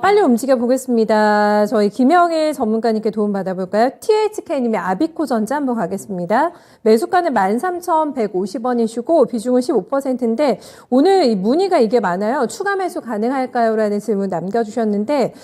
빨리 움직여 보겠습니다. 저희 김영일 전문가님께 도움 받아볼까요? THK님의 아비코전자 한번 가겠습니다. 매수가는 13,150원이시고, 비중은 15%인데, 오늘 이 문의가 이게 많아요. 추가 매수 가능할까요? 라는 질문 남겨주셨는데,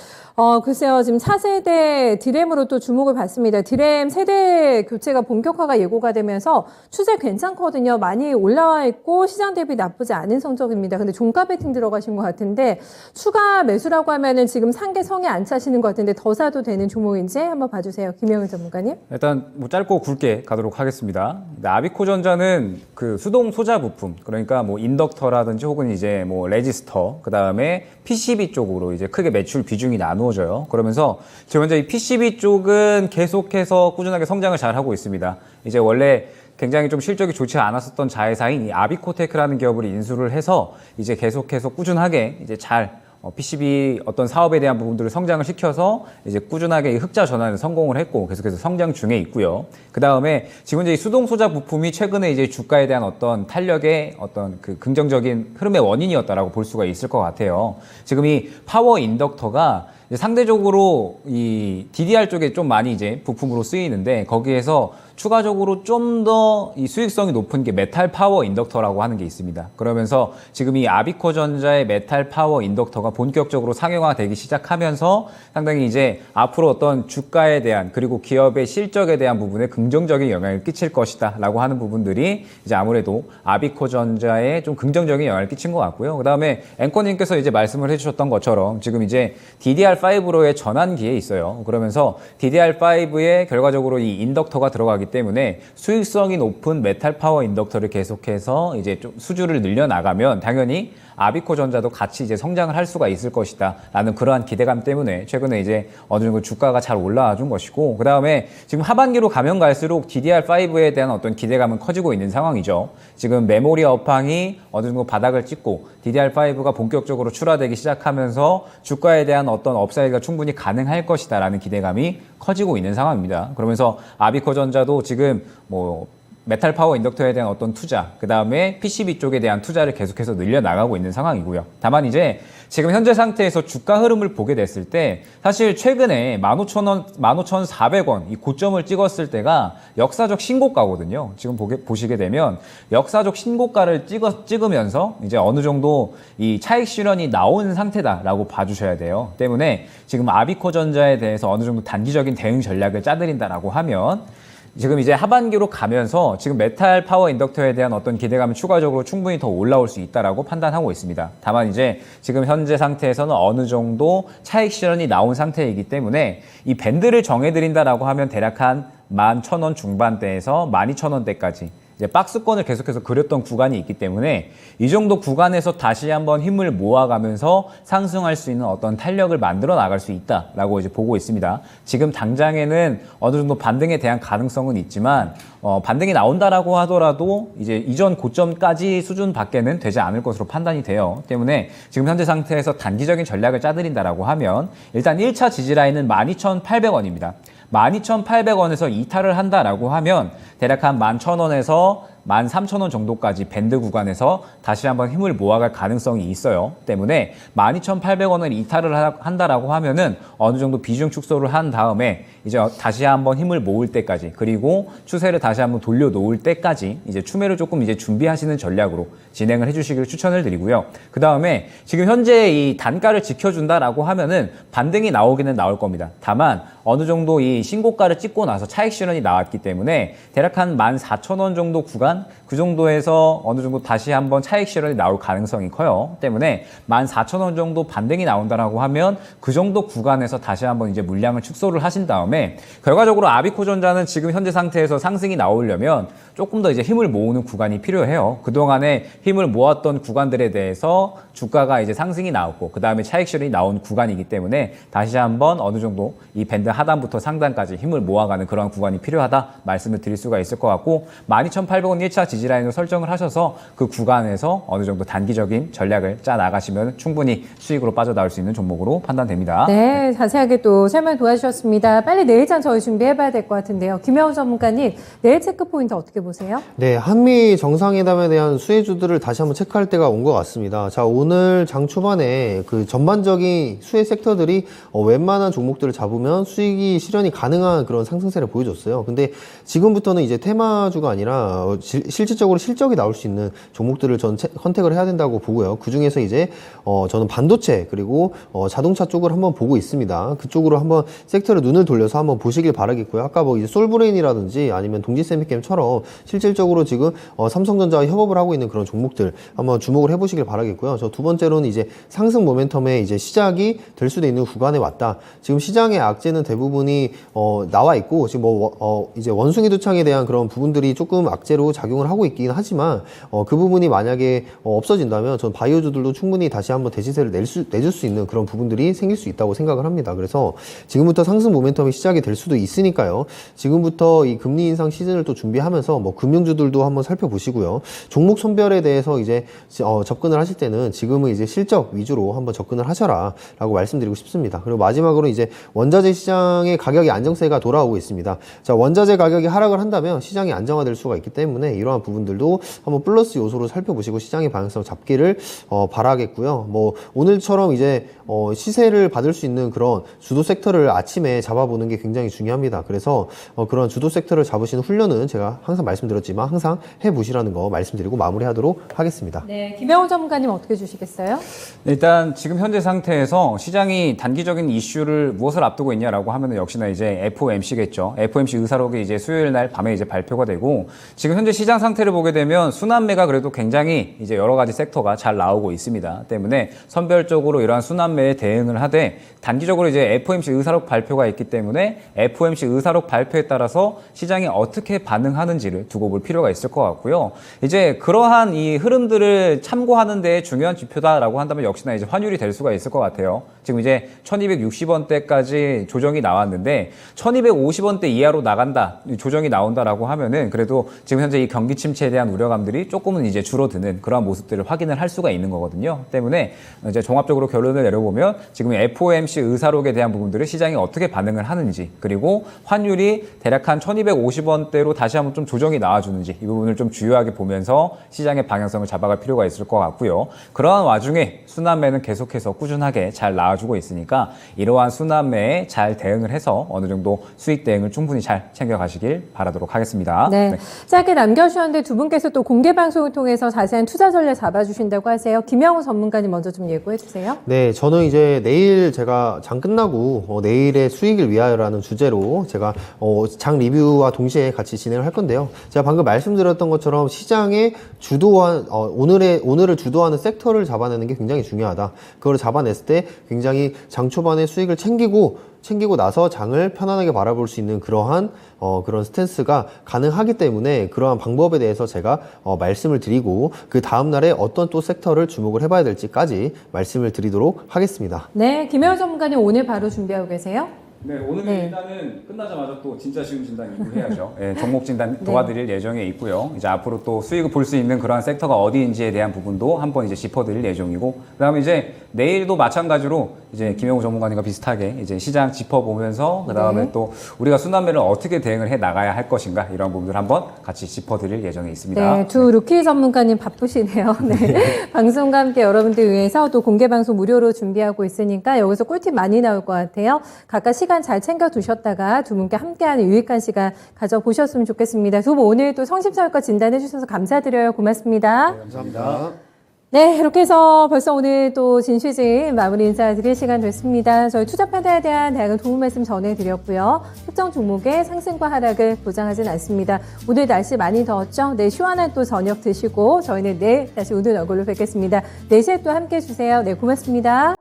글쎄요, 지금 4세대 디램으로 또 주목을 받습니다. 디램 세대 교체가 본격화가 예고가 되면서 추세 괜찮거든요. 많이 올라와 있고 시장 대비 나쁘지 않은 성적입니다. 근데 종가 베팅 들어가신 것 같은데, 추가 매수라고 하면은 지금 상계 성에 안 차시는 것 같은데 더 사도 되는 종목인지 한번 봐주세요. 김영일 전문가님. 일단 뭐 짧고 굵게 가도록 하겠습니다. 아비코전자는 그 수동 소자 부품, 그러니까 뭐 인덕터라든지 혹은 이제 뭐 레지스터, 그 다음에 PCB 쪽으로 이제 크게 매출 비중이 나누어져요. 그러면서 지금 현재 이 PCB 쪽은 계속해서 꾸준하게 성장을 잘 하고 있습니다. 이제 원래 굉장히 좀 실적이 좋지 않았었던 자회사인 이 아비코테크라는 기업을 인수를 해서 이제 계속해서 꾸준하게 이제 잘 PCB 어떤 사업에 대한 부분들을 성장을 시켜서 이제 꾸준하게 이 흑자 전환에 성공을 했고 계속해서 성장 중에 있고요. 그 다음에 지금 이제 이 수동 소자 부품이 최근에 이제 주가에 대한 어떤 탄력의 어떤 그 긍정적인 흐름의 원인이었다라고 볼 수가 있을 것 같아요. 지금 이 파워 인덕터가 이제 상대적으로 이 DDR 쪽에 좀 많이 이제 부품으로 쓰이는데 거기에서 추가적으로 좀 더 이 수익성이 높은 게 메탈 파워 인덕터라고 하는 게 있습니다. 그러면서 지금 이 아비코 전자의 메탈 파워 인덕터가 본격적으로 상용화되기 시작하면서 상당히 이제 앞으로 어떤 주가에 대한 그리고 기업의 실적에 대한 부분에 긍정적인 영향을 끼칠 것이다라고 하는 부분들이 이제 아무래도 아비코 전자에 좀 긍정적인 영향을 끼친 것 같고요. 그다음에 앵커님께서 이제 말씀을 해주셨던 것처럼 지금 이제 DDR5로의 전환기에 있어요. 그러면서 DDR5에 결과적으로 이 인덕터가 들어가기 때문에 수익성이 높은 메탈 파워 인덕터를 계속해서 이제 좀 수주를 늘려나가면 당연히 아비코 전자도 같이 이제 성장을 할 수가 있을 것이다 라는 그러한 기대감 때문에 최근에 이제 어느 정도 주가가 잘 올라와 준 것이고, 그 다음에 지금 하반기로 가면 갈수록 DDR5에 대한 어떤 기대감은 커지고 있는 상황이죠. 지금 메모리 업황이 어느 정도 바닥을 찍고 DDR5가 본격적으로 출하되기 시작하면서 주가에 대한 어떤 업사이드가 충분히 가능할 것이다 라는 기대감이 커지고 있는 상황입니다. 그러면서 아비코 전자도 지금 뭐 메탈 파워 인덕터에 대한 어떤 투자, 그 다음에 PCB 쪽에 대한 투자를 계속해서 늘려나가고 있는 상황이고요. 다만 이제 지금 현재 상태에서 주가 흐름을 보게 됐을 때 사실 최근에 15,000원, 15,400원 이 고점을 찍었을 때가 역사적 신고가거든요. 지금 보시게 되면 역사적 신고가를 찍으면서 이제 어느 정도 이 차익 실현이 나온 상태다라고 봐주셔야 돼요. 때문에 지금 아비코 전자에 대해서 어느 정도 단기적인 대응 전략을 짜드린다라고 하면 지금 이제 하반기로 가면서 지금 메탈 파워 인덕터에 대한 어떤 기대감은 추가적으로 충분히 더 올라올 수 있다라고 판단하고 있습니다. 다만 이제 지금 현재 상태에서는 어느 정도 차익 실현이 나온 상태이기 때문에 이 밴드를 정해드린다라고 하면 대략 한 11,000원 중반대에서 12,000원대까지 이제 박스권을 계속해서 그렸던 구간이 있기 때문에 이 정도 구간에서 다시 한번 힘을 모아가면서 상승할 수 있는 어떤 탄력을 만들어 나갈 수 있다라고 이제 보고 있습니다. 지금 당장에는 어느 정도 반등에 대한 가능성은 있지만 반등이 나온다라고 하더라도 이제 이전 고점까지 수준밖에는 되지 않을 것으로 판단이 돼요. 때문에 지금 현재 상태에서 단기적인 전략을 짜드린다라고 하면 일단 1차 지지라인은 12,800원입니다. 12,800원에서 이탈을 한다라고 하면 대략 한 11,000원에서 13,000원 정도까지 밴드 구간에서 다시 한번 힘을 모아갈 가능성이 있어요. 때문에 12,800원을 이탈을 한다라고 하면은 어느 정도 비중 축소를 한 다음에 이제 다시 한번 힘을 모을 때까지, 그리고 추세를 다시 한번 돌려놓을 때까지 이제 추매를 조금 이제 준비하시는 전략으로 진행을 해주시기를 추천을 드리고요. 그 다음에 지금 현재 이 단가를 지켜준다라고 하면은 반등이 나오기는 나올 겁니다. 다만 어느 정도 이 신고가를 찍고 나서 차익 실현이 나왔기 때문에 대략 한 14,000원 정도 구간, 그 정도에서 어느 정도 다시 한번 차익 실현이 나올 가능성이 커요. 때문에 14,000원 정도 반등이 나온다라고 하면 그 정도 구간에서 다시 한번 이제 물량을 축소를 하신 다음에 결과적으로 아비코 전자는 지금 현재 상태에서 상승이 나오려면 조금 더 이제 힘을 모으는 구간이 필요해요. 그동안에 힘을 모았던 구간들에 대해서 주가가 이제 상승이 나왔고 그 다음에 차익 실현이 나온 구간이기 때문에 다시 한번 어느 정도 이 밴드 하단부터 상단까지 힘을 모아가는 그런 구간이 필요하다 말씀을 드릴 수가 있을 것 같고, 12,800원 1차 지지라인으로 설정을 하셔서 그 구간에서 어느 정도 단기적인 전략을 짜 나가시면 충분히 수익으로 빠져나올 수 있는 종목으로 판단됩니다. 네, 자세하게 또 설명 도와주셨습니다. 빨리 내일장 저희 준비해봐야 될 것 같은데요. 김영우 전문가님, 내일 체크 포인트 어떻게 보세요? 네, 한미 정상회담에 대한 수혜주들을 다시 한번 체크할 때가 온 것 같습니다. 자, 오늘 장 초반에 그 전반적인 수혜 섹터들이 웬만한 종목들을 잡으면 수익이 실현이 가능한 그런 상승세를 보여줬어요. 근데 지금부터는 이제 테마주가 아니라 실질적으로 실적이 나올 수 있는 종목들을 전 선택을 해야 된다고 보고요. 그 중에서 이제 저는 반도체 그리고 자동차 쪽을 한번 보고 있습니다. 그쪽으로 한번 섹터를 눈을 돌려서 한번 보시길 바라겠고요. 아까 뭐 이제 솔브레인이라든지 아니면 동지세미캠처럼 실질적으로 지금 삼성전자와 협업을 하고 있는 그런 종목들 한번 주목을 해보시길 바라겠고요. 저 두 번째로는 이제 상승 모멘텀의 이제 시작이 될 수도 있는 구간에 왔다. 지금 시장의 악재는 대부분이 나와 있고 지금 이제 원숭이 두창에 대한 그런 부분들이 조금 악재로 작용을 하고 있긴 하지만 그 부분이 만약에 없어진다면 전 바이오주들도 충분히 다시 한번 대시세를 내줄 수 있는 그런 부분들이 생길 수 있다고 생각을 합니다. 그래서 지금부터 상승 모멘텀이 시작이 될 수도 있으니까요. 지금부터 이 금리 인상 시즌을 또 준비하면서 뭐 금융주들도 한번 살펴보시고요. 종목 선별에 대해서 이제 접근을 하실 때는 지금은 이제 실적 위주로 한번 접근을 하셔라 라고 말씀드리고 싶습니다. 그리고 마지막으로 이제 원자재 시장의 가격의 안정세가 돌아오고 있습니다. 자, 원자재 가격이 하락을 한다면 시장이 안정화될 수가 있기 때문에 때문에 이러한 부분들도 한번 플러스 요소로 살펴보시고 시장의 방향성을 잡기를 바라겠고요. 뭐 오늘처럼 이제 시세를 받을 수 있는 그런 주도 섹터를 아침에 잡아보는 게 굉장히 중요합니다. 그래서 그런 주도 섹터를 잡으시는 훈련은 제가 항상 말씀드렸지만 항상 해보시라는 거 말씀드리고 마무리하도록 하겠습니다. 네, 김영훈 전문가님 어떻게 주시겠어요? 일단 지금 현재 상태에서 시장이 단기적인 이슈를 무엇을 앞두고 있냐라고 하면은 역시나 이제 FOMC겠죠. FOMC 의사록이 이제 수요일 날 밤에 이제 발표가 되고 지금 현재 시장 상태를 보게 되면 순환매가 그래도 굉장히 이제 여러 가지 섹터가 잘 나오고 있습니다. 때문에 선별적으로 이러한 순환매에 대응을 하되 단기적으로 이제 FOMC 의사록 발표가 있기 때문에 FOMC 의사록 발표에 따라서 시장이 어떻게 반응하는지를 두고 볼 필요가 있을 것 같고요. 이제 그러한 이 흐름들을 참고하는 데 중요한 지표다라고 한다면 역시나 이제 환율이 될 수가 있을 것 같아요. 지금 이제 1260원대까지 조정이 나왔는데 1250원대 이하로 나간다, 조정이 나온다라고 하면은 그래도 지금 현재 이 경기 침체에 대한 우려감들이 조금은 이제 줄어드는 그러한 모습들을 확인을 할 수가 있는 거거든요. 때문에 이제 종합적으로 결론을 내려보면 지금 FOMC 의사록에 대한 부분들을 시장이 어떻게 반응을 하는지 그리고 환율이 대략 한 1250원대로 다시 한번 좀 조정이 나와주는지 이 부분을 좀 주요하게 보면서 시장의 방향성을 잡아갈 필요가 있을 것 같고요. 그러한 와중에 순환매는 계속해서 꾸준하게 잘 나와주고 있으니까 이러한 순환매에 잘 대응을 해서 어느 정도 수익 대응을 충분히 잘 챙겨가시길 바라도록 하겠습니다. 네. 짧게 남겨주셨는데 두 분께서 또 공개 방송을 통해서 자세한 투자 전략 잡아주신다고 하세요. 김영훈 전문가님 먼저 좀 예고해 주세요. 네, 저는 이제 내일 제가 장 끝나고 내일의 수익을 위하여라는 주제로 제가 장 리뷰와 동시에 같이 진행을 할 건데요. 제가 방금 말씀드렸던 것처럼 시장의 주도한 오늘을 주도하는 섹터를 잡아내는 게 굉장히 중요하다. 그걸 잡아냈을 때 굉장히 장 초반에 수익을 챙기고 나서 장을 편안하게 바라볼 수 있는 그러한 그런 스탠스가 가능하기 때문에 그러한 방법에 대해서 제가 말씀을 드리고 그 다음날에 어떤 또 섹터를 주목을 해봐야 될지까지 말씀을 드리도록 하겠습니다. 네, 김영훈 전문가님 오늘 바로 준비하고 계세요. 네, 오늘은 네. 일단은 끝나자마자 또 진짜 쉬운 진단 2부 해야죠. 네, 종목 진단 도와드릴 예정에 있고요. 이제 앞으로 또 수익을 볼 수 있는 그러한 섹터가 어디인지에 대한 부분도 한번 이제 짚어드릴 예정이고, 그다음에 이제 내일도 마찬가지로 이제 김영우 전문가님과 비슷하게 이제 시장 짚어보면서 그다음에 또 우리가 순환매를 어떻게 대응을 해 나가야 할 것인가 이런 부분들 한번 같이 짚어드릴 예정에 있습니다. 네, 두 루키 전문가님 바쁘시네요. 네. 방송과 함께 여러분들 위해서 또 공개 방송 무료로 준비하고 있으니까 여기서 꿀팁 많이 나올 것 같아요. 각각 시간 잘 챙겨 두셨다가 두 분께 함께하는 유익한 시간 가져보셨으면 좋겠습니다. 두 분 오늘 또 성심성의껏 진단해 주셔서 감사드려요. 고맙습니다. 네, 감사합니다. 네, 이렇게 해서 벌써 오늘 또 진시즌 마무리 인사드릴 시간 됐습니다. 저희 투자 판단에 대한 다양한 도움 말씀 전해드렸고요. 특정 종목의 상승과 하락을 보장하진 않습니다. 오늘 날씨 많이 더웠죠? 네, 시원한 또 저녁 드시고 저희는 내일 다시 웃는 얼굴로 뵙겠습니다. 4시에 또 함께 해주세요. 네, 고맙습니다.